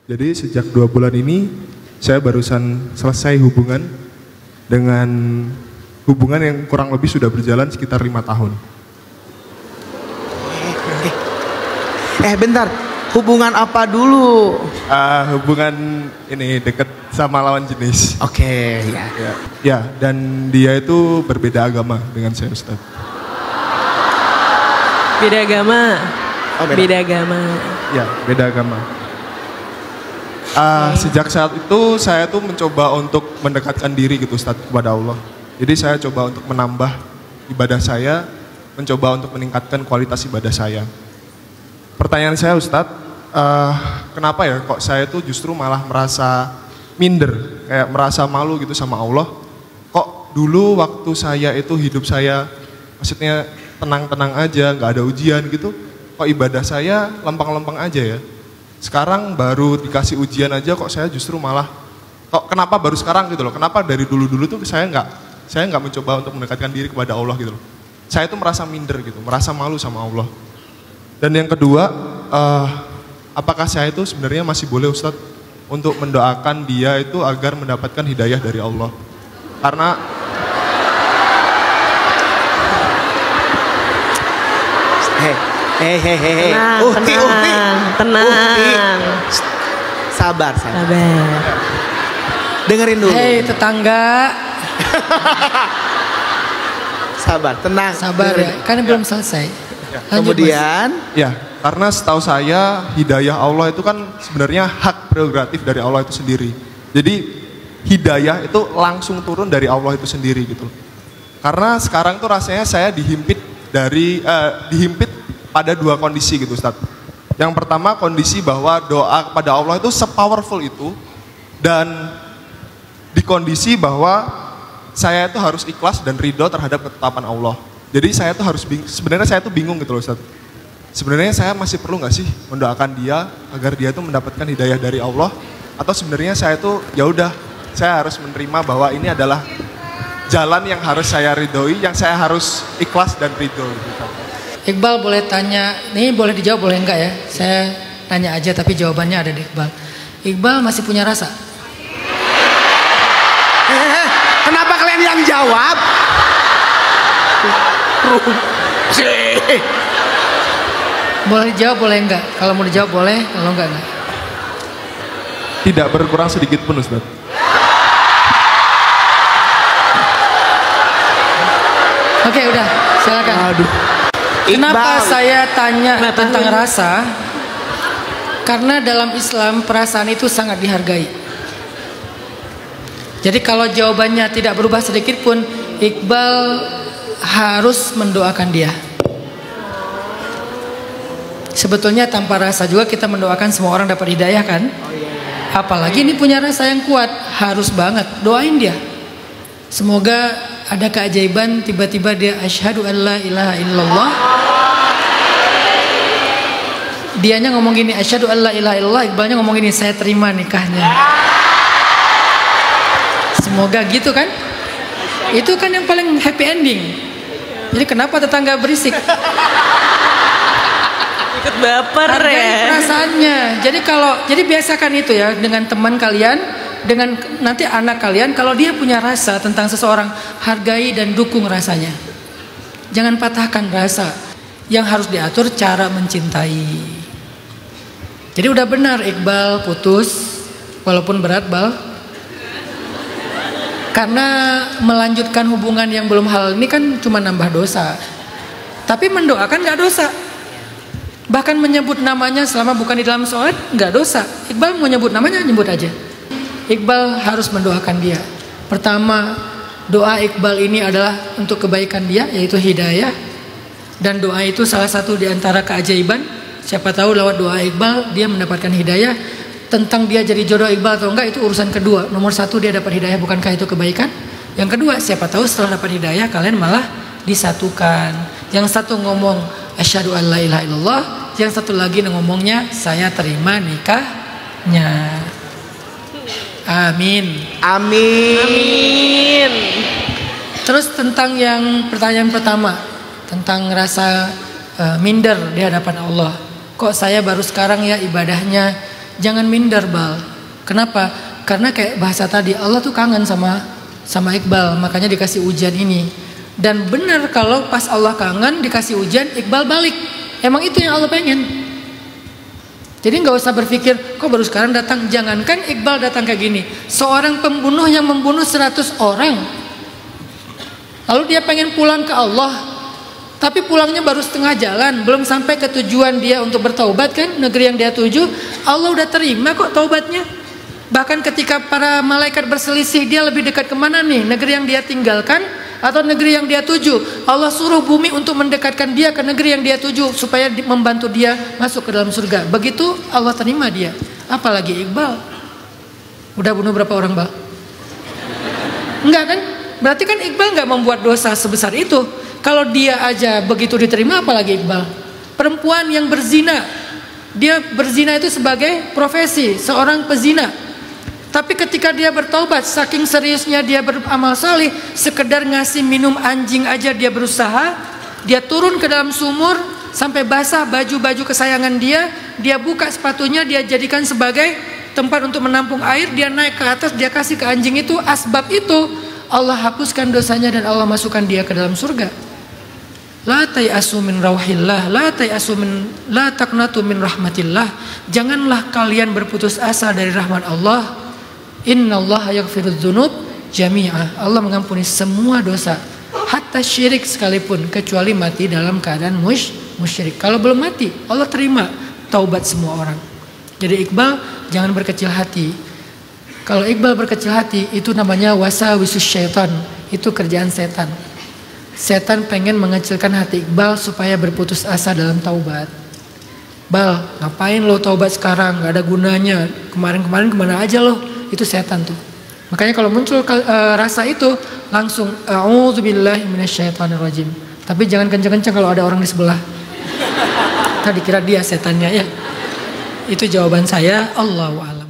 Jadi sejak 2 bulan ini saya barusan selesai dengan hubungan yang kurang lebih sudah berjalan sekitar 5 tahun. Bentar, hubungan apa dulu? Hubungan ini deket sama lawan jenis. Oke, ya. Ya, dan dia itu berbeda agama dengan saya, Ustaz. Beda agama. Oh, beda agama. Ya, beda agama. Sejak saat itu saya tuh mencoba untuk mendekatkan diri gitu, Ustaz, kepada Allah. Jadi saya coba untuk menambah ibadah saya, mencoba untuk meningkatkan kualitas ibadah saya. Pertanyaan saya, Ustadz, kenapa ya kok saya tuh justru malah merasa minder, kayak merasa malu gitu sama Allah. Kok dulu waktu saya itu hidup saya, maksudnya tenang-tenang aja, gak ada ujian gitu, kok ibadah saya lempeng-lempeng aja ya. Sekarang baru dikasih ujian aja kok saya justru malah, kok kenapa baru sekarang gitu loh, kenapa dari dulu-dulu tuh saya nggak mencoba untuk mendekatkan diri kepada Allah gitu loh. Saya tuh merasa minder gitu, merasa malu sama Allah. Dan yang kedua, apakah saya itu sebenarnya masih boleh, Ustadz, untuk mendoakan dia itu agar mendapatkan hidayah dari Allah? Karena Tenang. Sabar. Dengerin dulu. Hei tetangga. Sabar, tenang. Sabar ya, kan belum selesai. Lanjut, Kemudian, ya, karena setahu saya hidayah Allah itu kan sebenarnya hak prerogatif dari Allah itu sendiri. Jadi hidayah itu langsung turun dari Allah itu sendiri gitu. Karena sekarang tuh rasanya saya dihimpit pada 2 kondisi gitu, Ustaz. Yang pertama kondisi bahwa doa kepada Allah itu sepowerful itu, dan di kondisi bahwa saya itu harus ikhlas dan ridho terhadap ketetapan Allah. Jadi saya tuh sebenarnya saya tuh bingung gitu loh, Ustaz. Sebenarnya saya masih perlu nggak sih mendoakan dia agar dia tuh mendapatkan hidayah dari Allah, atau sebenarnya saya tuh ya udah, saya harus menerima bahwa ini adalah jalan yang harus saya ridhoi, yang saya harus ikhlas dan ridho gitu. Iqbal boleh tanya, ini boleh dijawab boleh enggak ya? Saya tanya aja tapi jawabannya ada di Iqbal. Iqbal masih punya rasa? kenapa kalian yang jawab? Boleh dijawab boleh enggak? Kalau mau dijawab boleh, kalau enggak. Tidak berkurang sedikit pun, Ustaz. Oke, udah, silakan. Aduh. Kenapa Iqbal. saya tanya tentang rasa? Karena dalam Islam perasaan itu sangat dihargai. Jadi kalau jawabannya tidak berubah sedikit pun, Iqbal harus mendoakan dia. Sebetulnya tanpa rasa juga kita mendoakan semua orang dapat hidayah kan? Apalagi ini punya rasa yang kuat, harus banget doain dia. Semoga ada keajaiban tiba-tiba dia asyhadu an la ilaha illallah. Dianya ngomong gini asyhadu an la ilaha illallah, Iqbalnya ngomong gini saya terima nikahnya. Semoga gitu kan? Itu kan yang paling happy ending. Jadi kenapa tetangga berisik? Ikut baper ya. Perasaannya. Jadi biasakan itu ya dengan teman kalian, dengan nanti anak kalian, kalau dia punya rasa tentang seseorang, hargai dan dukung rasanya. Jangan patahkan rasa. Yang harus diatur cara mencintai. Jadi udah benar Iqbal putus, walaupun berat Bal. Karena melanjutkan hubungan yang belum halal ini kan cuma nambah dosa. Tapi mendoakan gak dosa. Bahkan menyebut namanya selama bukan di dalam sholat gak dosa. Iqbal mau nyebut namanya, nyebut aja. Iqbal harus mendoakan dia. Pertama, doa Iqbal ini adalah untuk kebaikan dia, yaitu hidayah. Dan doa itu salah satu di antara keajaiban. Siapa tahu lewat doa Iqbal dia mendapatkan hidayah. Tentang dia jadi jodoh Iqbal atau enggak itu urusan kedua. Nomor 1 dia dapat hidayah, bukankah itu kebaikan? Yang kedua, siapa tahu setelah dapat hidayah kalian malah disatukan. Yang satu ngomong asyhadu an la ilaha illallah, yang satu lagi ngomongnya saya terima nikahnya. Amin. Amin. Terus tentang yang pertanyaan pertama, tentang rasa minder di hadapan Allah. Kok saya baru sekarang ya ibadahnya jangan minder Bal. Kenapa? Karena kayak bahasa tadi, Allah tuh kangen sama Iqbal, makanya dikasih ujian ini. Dan benar kalau pas Allah kangen dikasih ujian, Iqbal balik. Emang itu yang Allah pengen. Jadi nggak usah berpikir, kok baru sekarang datang. Jangankan Iqbal datang kayak gini, seorang pembunuh yang membunuh 100 orang, lalu dia pengen pulang ke Allah, tapi pulangnya baru setengah jalan, belum sampai ke tujuan dia untuk bertaubat kan, negeri yang dia tuju. Allah udah terima kok taubatnya. Bahkan ketika para malaikat berselisih, dia lebih dekat kemana nih, negeri yang dia tinggalkan atau negeri yang dia tuju? Allah suruh bumi untuk mendekatkan dia ke negeri yang dia tuju supaya membantu dia masuk ke dalam surga. Begitu Allah terima dia. Apalagi Iqbal, udah bunuh berapa orang Bal? Enggak kan? Berarti kan Iqbal nggak membuat dosa sebesar itu. Kalau dia aja begitu diterima, apalagi Iqbal. Perempuan yang berzina, dia berzina itu sebagai profesi, seorang pezina. Tapi ketika dia bertaubat, saking seriusnya dia beramal salih, sekedar ngasih minum anjing aja dia berusaha. Dia turun ke dalam sumur sampai basah baju-baju kesayangan dia. Dia buka sepatunya, dia jadikan sebagai tempat untuk menampung air. Dia naik ke atas, dia kasih ke anjing itu. Asbab itu Allah hapuskan dosanya dan Allah masukkan dia ke dalam surga. La tayasu min rauhillah, la taqnatu min rahmatillah. Janganlah kalian berputus asa dari rahmat Allah. Innallaha yaghfirudz dzunub jami'ah. Allah mengampuni semua dosa, hatta syirik sekalipun, kecuali mati dalam keadaan musyrik. Kalau belum mati, Allah terima taubat semua orang. Jadi Iqbal jangan berkecil hati. Kalau Iqbal berkecil hati, itu namanya wasawisus syaitan. Itu kerjaan setan. Setan pengen mengecilkan hati Iqbal supaya berputus asa dalam taubat. Bal, ngapain lo taubat sekarang? Gak ada gunanya. Kemarin-kemarin kemana aja lo? Itu setan tuh. Makanya kalau muncul rasa itu, langsung a'udzubillahi minasyaitonirrajim. Tapi jangan kencang-kencang kalau ada orang di sebelah. Tadi kira dia setannya ya. Itu jawaban saya. Allahu a'lam.